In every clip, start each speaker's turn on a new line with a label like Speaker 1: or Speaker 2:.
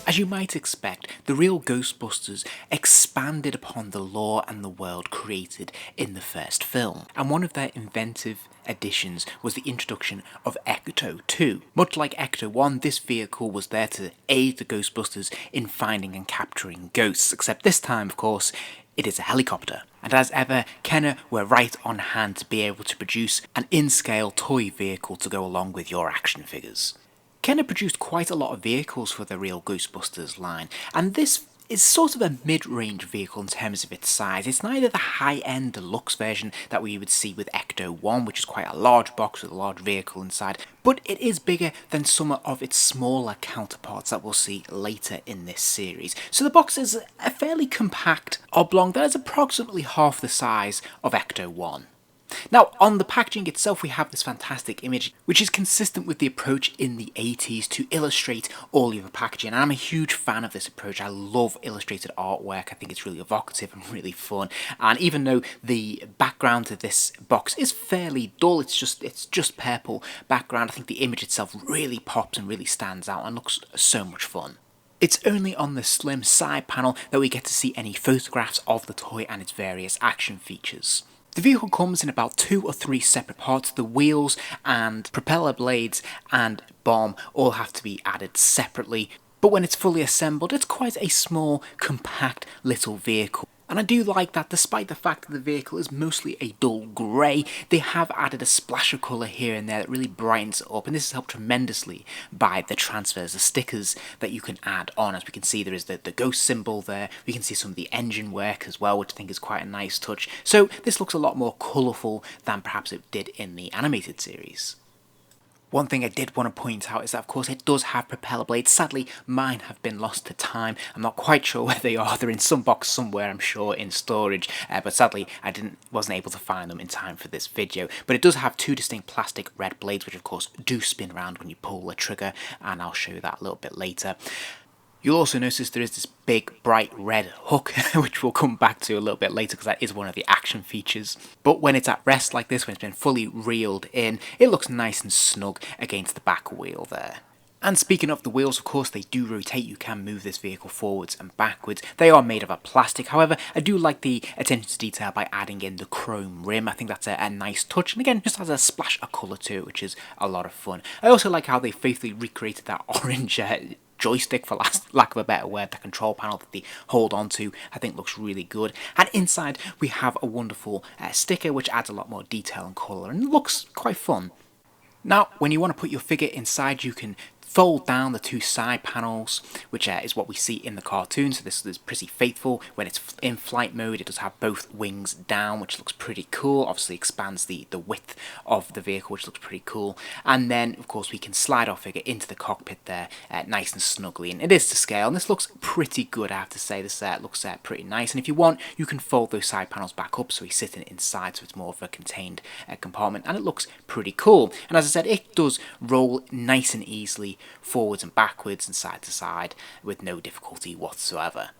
Speaker 1: As you might expect, the real Ghostbusters expanded upon the lore and the world created in the first film, and one of their inventive additions was the introduction of Ecto-2. Much like Ecto-1, this vehicle was there to aid the Ghostbusters in finding and capturing ghosts, except this time, of course, it is a helicopter. And as ever, Kenner were right on hand to be able to produce an in-scale toy vehicle to go along with your action figures. Kenner produced quite a lot of vehicles for the real Ghostbusters line, and this is sort of a mid-range vehicle in terms of its size. It's neither the high-end deluxe version that we would see with Ecto-1, which is quite a large box with a large vehicle inside, but it is bigger than some of its smaller counterparts that we'll see later in this series. So the box is a fairly compact oblong that is approximately half the size of Ecto-1. Now, on the packaging itself, we have this fantastic image, which is consistent with the approach in the 80s to illustrate all your packaging. And I'm a huge fan of this approach. I love illustrated artwork. I think it's really evocative and really fun. And even though the background to this box is fairly dull, it's just purple background, I think the image itself really pops and really stands out and looks so much fun. It's only on the slim side panel that we get to see any photographs of the toy and its various action features. The vehicle comes in about 2 or 3 separate parts. The wheels and propeller blades and bomb all have to be added separately, but when it's fully assembled, it's quite a small, compact little vehicle. And I do like that despite the fact that the vehicle is mostly a dull grey, they have added a splash of colour here and there that really brightens it up, and this is helped tremendously by the transfers, the stickers that you can add on. As we can see, there is the ghost symbol there, we can see some of the engine work as well, which I think is quite a nice touch. So this looks a lot more colourful than perhaps it did in the animated series. One thing I did want to point out is that, of course, it does have propeller blades. Sadly, mine have been lost to time. I'm not quite sure where they are. They're in some box somewhere, I'm sure, in storage. But sadly, I wasn't able to find them in time for this video. But it does have 2 distinct plastic red blades, which, of course, do spin around when you pull the trigger. And I'll show you that a little bit later. You'll also notice there is this big bright red hook, which we'll come back to a little bit later because that is one of the action features. But when it's at rest like this, when it's been fully reeled in, it looks nice and snug against the back wheel there. And speaking of the wheels, of course, they do rotate. You can move this vehicle forwards and backwards. They are made of a plastic. However, I do like the attention to detail by adding in the chrome rim. I think that's a nice touch. And again, just has a splash of colour to it, which is a lot of fun. I also like how they faithfully recreated that orange joystick, for lack of a better word, the control panel that they hold on to, I think looks really good. And inside we have a wonderful sticker which adds a lot more detail and colour and looks quite fun. Now, when you want to put your figure inside, you can fold down the 2 side panels, which is what we see in the cartoon, so this is pretty faithful. When it's in flight mode, it does have both wings down, which looks pretty cool. Obviously expands the width of the vehicle, which looks pretty cool. And then, of course, we can slide our figure into the cockpit there, nice and snugly, and it is to scale, and this looks pretty good, I have to say. This looks pretty nice, and if you want, you can fold those side panels back up so he's sitting inside, so it's more of a contained compartment, and it looks pretty cool. And as I said, it does roll nice and easily forwards and backwards and side to side with no difficulty whatsoever.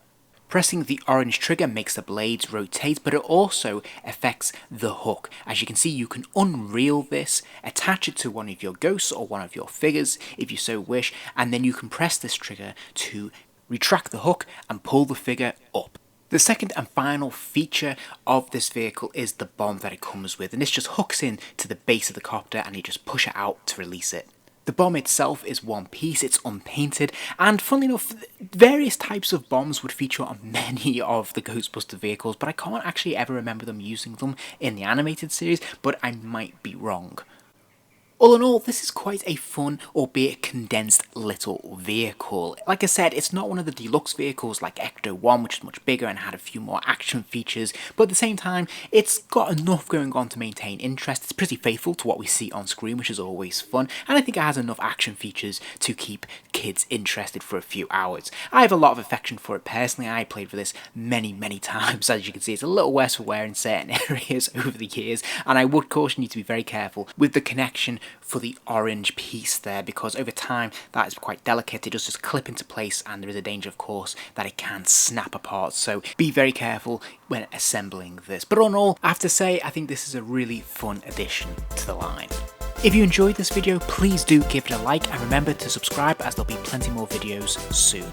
Speaker 1: Pressing the orange trigger makes the blades rotate, but it also affects the hook. As you can see, you can unreel this, attach it to one of your ghosts or one of your figures if you so wish, and then you can press this trigger to retract the hook and pull the figure up. The second and final feature of this vehicle is the bomb that it comes with, and this just hooks in to the base of the copter and you just push it out to release it. The bomb itself is one piece, it's unpainted, and funnily enough, various types of bombs would feature on many of the Ghostbuster vehicles, but I can't actually ever remember them using them in the animated series, but I might be wrong. All in all, this is quite a fun, albeit condensed little vehicle. Like I said, it's not one of the deluxe vehicles like Ecto-1, which is much bigger and had a few more action features, but at the same time, it's got enough going on to maintain interest. It's pretty faithful to what we see on screen, which is always fun, and I think it has enough action features to keep kids interested for a few hours. I have a lot of affection for it personally. I played with this many times. As you can see, it's a little worse for wear in certain areas over the years, and I would caution you to be very careful with the connection for the orange piece there, because over time that is quite delicate. It does just clip into place, and there is a danger, of course, that it can snap apart, so be very careful when assembling this. But all in all, I have to say, I think this is a really fun addition to the line. If you enjoyed this video, please do give it a like, and remember to subscribe as there'll be plenty more videos soon.